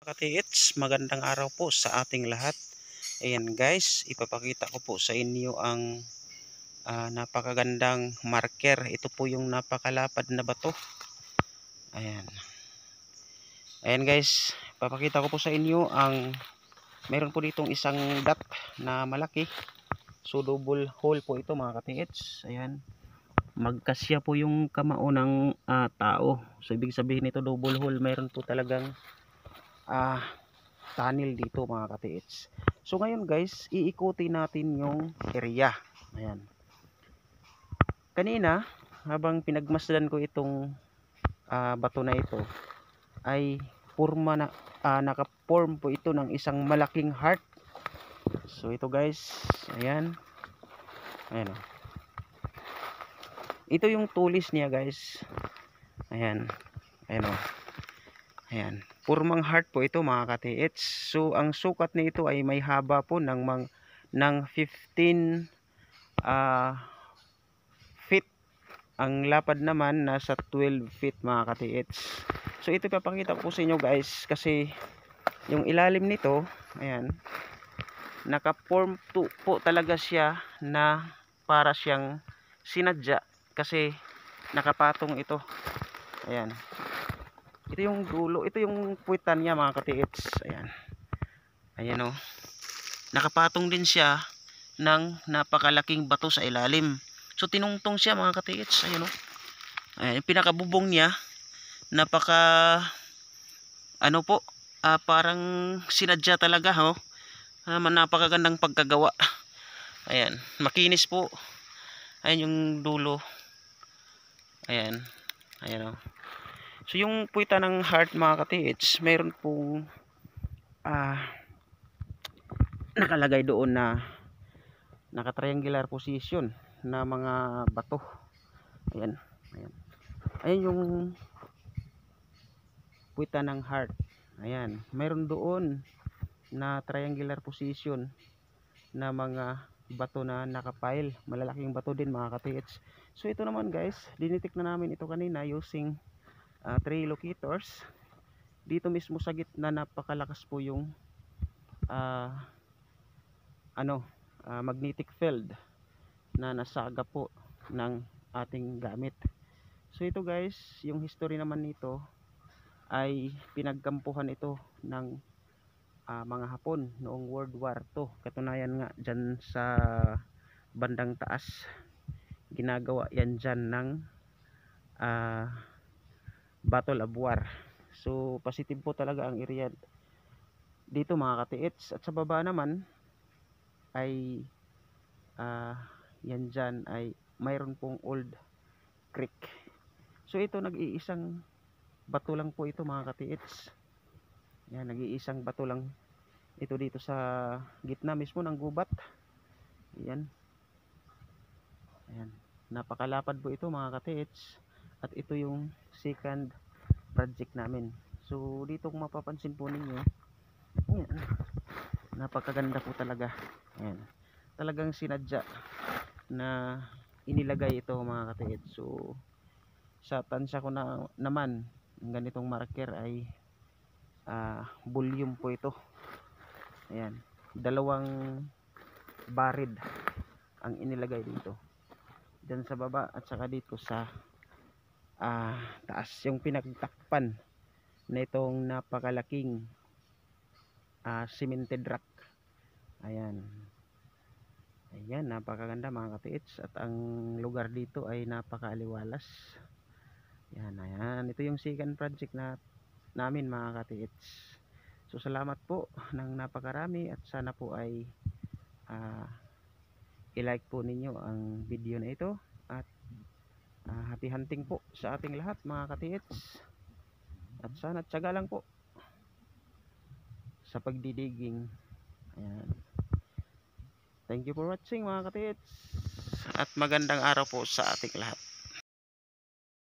Katiits, magandang araw po sa ating lahat. Ayan guys, ipapakita ko po sa inyo ang napakagandang marker. Ito po yung napakalapad na bato. Ayan. Ayan guys, ipapakita ko po sa inyo ang meron po ditong isang dot na malaki. So double hole po ito mga katiits. Ayan. Magkasya po yung kamao ng tao. So ibig sabihin nito double hole, meron po talagang tunnel dito mga katiits. So ngayon guys, iikutin natin yung area. Ayan. Kanina, habang pinagmasdan ko itong bato na ito, ay naka-form po ito ng isang malaking heart. So ito guys, ayan. Ayan o. Ito yung tulis niya guys. Ayan. Ayan o. Ayan. Purmang heart po ito mga katiits. So ang sukat nito ay may haba po ng 15 feet. Ang lapad naman nasa 12 feet mga katiits. So ito papakita ko sa inyo guys kasi yung ilalim nito, ayan, naka-form po talaga siya na para siyang sinadya kasi nakapatong ito. Ayan. Ito yung dulo, ito yung puwitan niya mga katiits. Ayan. Ayan o. Nakapatong din siya ng napakalaking bato sa ilalim. So tinungtong siya mga katiits. Ayan o. Ayan, yung pinakabubong niya parang sinadya talaga ho. Napakagandang pagkagawa. Ayan, makinis po. Ayan yung dulo. Ayan. Ayan o. So yung puwitan ng heart mga katiits, mayroon pong nakalagay doon na naka-triangular position na mga bato. Ayan. Ayan. Ayan yung puwitan ng heart. Ayan. Mayroon doon na triangular position na mga bato na nakapile. Malalaking bato din mga katiits. So ito naman guys, dinitik na namin ito kanina using 3 locators. Dito mismo sa gitna napakalakas po yung magnetic field na nasaga po ng ating gamit. So ito guys, yung history naman nito ay pinagkampuhan ito ng mga Hapon noong World War II. Katunayan nga dyan sa bandang taas, ginagawa yan dyan ng Battle of War. So positive po talaga ang area dito mga katiits. At sa baba naman ay yan dyan ay mayroon pong old creek. So ito nag-iisang bato lang po ito mga katiits. Yan, nag-iisang bato lang ito dito sa gitna mismo ng gubat. Yan. Ayan. Napakalapad po ito mga katiits. At ito yung second project namin. So dito kung mapapansin po ninyo, ayan, napakaganda po talaga. Ayan. Talagang sinadya na inilagay ito mga katiits. So sa tansya ko naman ng ganitong marker ay volume po ito. Ayan, 2 barid ang inilagay dito, dyan sa baba at saka dito sa taas, yung pinagtakpan na itong napakalaking cemented rock. Ayan. Ayan, napakaganda mga katiits. At ang lugar dito ay napakaaliwalas. Ayan, ayan. Ito yung second project namin mga katiits. So salamat po ng napakarami at sana po ay i-like po ninyo ang video na ito. At happy hunting po sa ating lahat mga katiits. At sana tiyaga lang po sa pagdidiging. Ayan. Thank you for watching mga katiits. At magandang araw po sa ating lahat.